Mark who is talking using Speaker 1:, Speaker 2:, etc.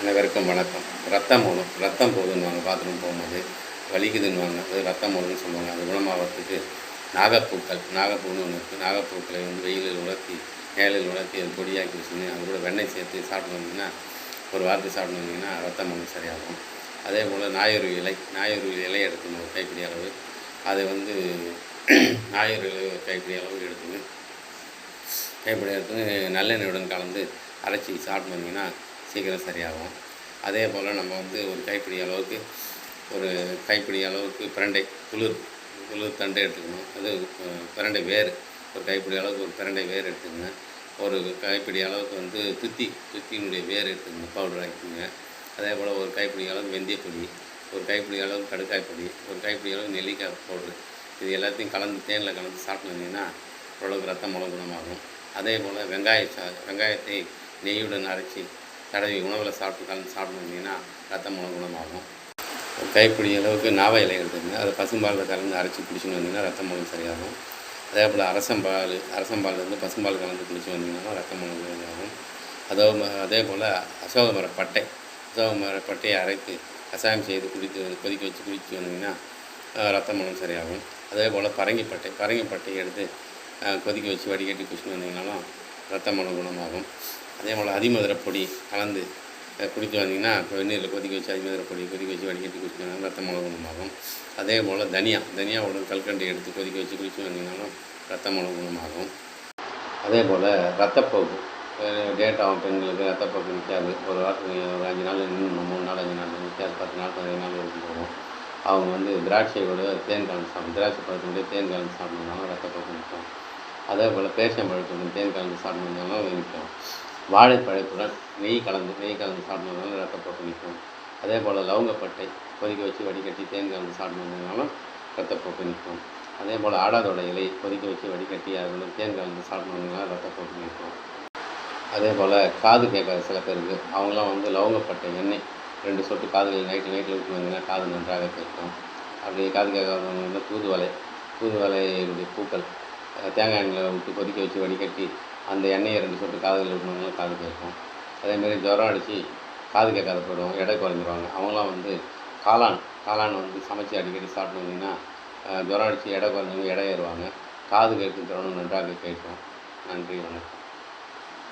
Speaker 1: அனைவருக்கும் வணக்கம். ரத்தம் மூலம் ரத்தம் போகுதுன்னுவாங்க, பாத்ரூம் போகும்போது வலிக்குதுன்னுவாங்க. அது ரத்தம் மூலம்னு சொல்லுவாங்க. அது குணமாகறதுக்கு நாகப்பூன்னு ஒன்று இருக்குது. நாகப்பூக்களை வந்து வெயிலில் உலர்த்தி நிழலில் உலர்த்தி அது பொடியாக்கி வச்சுன்னு அது கூட வெண்ணெய் சேர்த்து சாப்பிட்டு வந்தீங்கன்னா, ஒரு வாரத்துக்கு சாப்பிட்டு வந்தீங்கன்னா ரத்தம் மூலம் சரியாகும். அதே போல் நாயுருவி இலை எடுத்துக்கணும் ஒரு கைப்பிடி அளவு. அதை வந்து நாயுருவி கைப்பிடி அளவு எடுத்துங்க. கைப்பிடி எடுத்து நல்லெண்ணெயுடன் கலந்து அரைச்சி சாப்பிட்டு வந்தீங்கன்னா சீக்கிரம் சரியாகும். அதே போல் நம்ம வந்து ஒரு கைப்பிடி அளவுக்கு பிரண்டை குளிர் தண்டை எடுத்துக்கணும். அது பிரண்டை வேர் ஒரு கைப்பிடி அளவுக்கு ஒரு பிரண்டை வேர் எடுத்துக்கங்க. ஒரு கைப்பிடி அளவுக்கு வந்து துத்தியினுடைய வேர் எடுத்துக்கணும், பவுடர் ஆக்கிக்கோங்க. அதே போல் ஒரு கைப்பிடி அளவுக்கு வெந்தயப்பொடி, ஒரு கைப்பிடி அளவுக்கு கடுக்காய் பொடி, ஒரு கைப்பிடி அளவு நெல்லிக்காய் பவுட்ரு, இது எல்லாத்தையும் கலந்து தேனில் கலந்து சாப்பிட்டு வந்தீங்கன்னா ஓரளவுக்கு ரத்த மூலம் குணமாகும். அதே போல் வெங்காயத்தை நெய்யுடன் அரைச்சி தடவி உணவில் கலந்து சாப்பிட்டு வந்தீங்கன்னா ரத்த மூலம் குணமாகும். ஒரு கைப்பிடி அளவுக்கு நாவ இலை எடுத்துக்கங்க. அதை பசும்பாலில் கலந்து அரைச்சி குடிச்சுன்னு வந்தீங்கன்னா ரத்த மூலம் சரியாகும். அதே போல் அரசம்பால் பசும்பால் கலந்து குடிச்சு வந்தீங்கன்னா ரத்த மூலம் சரியாகும். அதே போல் அசோக மரப்பட்டையை அரைத்து கஷாயம் செய்து கொதிக்க வச்சு குடிச்சு வந்தீங்கன்னா ரத்த மூலம் சரியாகும். அதே போல் பரங்கிப்பட்டை எடுத்து கொதிக்க வச்சு வடிகட்டி குடிச்சுன்னு வந்தீங்கன்னாலும் ரத்த மூலம் குணமாகும். அதே போல் அதிமதுரை பொடி கலந்து குடித்து வந்தீங்கன்னா வெந்நீரில் கொதிக்க வச்சு அதிமதுரை பொடி கொதிக்க வச்சு வடிகட்டி குடிச்சு வந்தீங்கன்னா ரத்த மூலம் குணமாகும். அதே போல் தனியாவோட கல்கண்டு எடுத்து கொதிக்க வச்சு குடிச்சு வந்தீங்கன்னாலும் ரத்த மூலம் குணமாகும். அதே போல் ரத்தப்போக்கு டேட் ஆகும். பெண்களுக்கு ரத்தப்போக்கு நிற்காது. ஒரு வாரத்துக்கு ஒரு 5 நாள் நின்று 3 நாள் 5 நாள் நிற்காது. 10 நாள் 15 நாள் வரைக்கும் போகும். அவங்க வந்து திராட்சையோட தேன் கலந்து சாப்பிடும். திராட்சை பழத்தினுடைய தேன் கலந்து சாப்பிட்ணுன்னாலும் ரத்தப்போக்கு நிற்கும். அதே போல் பேரிச்சம்பழத்துடன் தேன் கலந்து சாப்பிட்ணுன்னாலும் நிற்கும். வாழைப்பழத்துடன் நெய் கலந்து சாப்பிட்ணுன்னாலும் ரத்தப்போக்கு நிற்கும். அதே போல் லவங்கப்பட்டை கொதிக்க வச்சு வடிகட்டி தேன் கலந்து சாப்பிட்ணுன்னாலும் ரத்தப்போக்கு நிற்கும். அதே போல் ஆடாதோட இலை கொதிக்க வச்சு வடிகட்டி அதில் தேன் கலந்து சாப்பிட்ணுன்னாலும் ரத்தப்போக்கு நிற்கும். அதே போல் காது கேட்காத சில பேருக்கு அவங்களாம் வந்து லவங்கப்பட்டை எண்ணெய் 2 சொட்டு காதுகளில் நைட்டில் விட்டு வந்தீங்கன்னா காது நன்றாக கேட்கும். அப்படி காது கேட்காதவங்க வந்து தூதுவளையுடைய பூக்கள் தேங்காய் எண்ணெயில் விட்டு கொதிக்க வச்சு வடிகட்டி அந்த எண்ணெயை 2 சொட்டு காதுகளில் விட்டுனாலும் காது கேட்கும். அதேமாரி ஜுரம் அடித்து காது கேட்காத போயிடுவாங்க, எடை குறைஞ்சிருவாங்க. அவங்களாம் வந்து காளான் வந்து சமைச்சு அடிக்கடி சாப்பிட்டு வந்தீங்கன்னா ஜுரம் அடித்து எடை குறைஞ்சவங்க எடை ஏறுவாங்க. காது கேட்கும் திறனும் நன்றாக கேட்கும். நன்றி, வணக்கம்.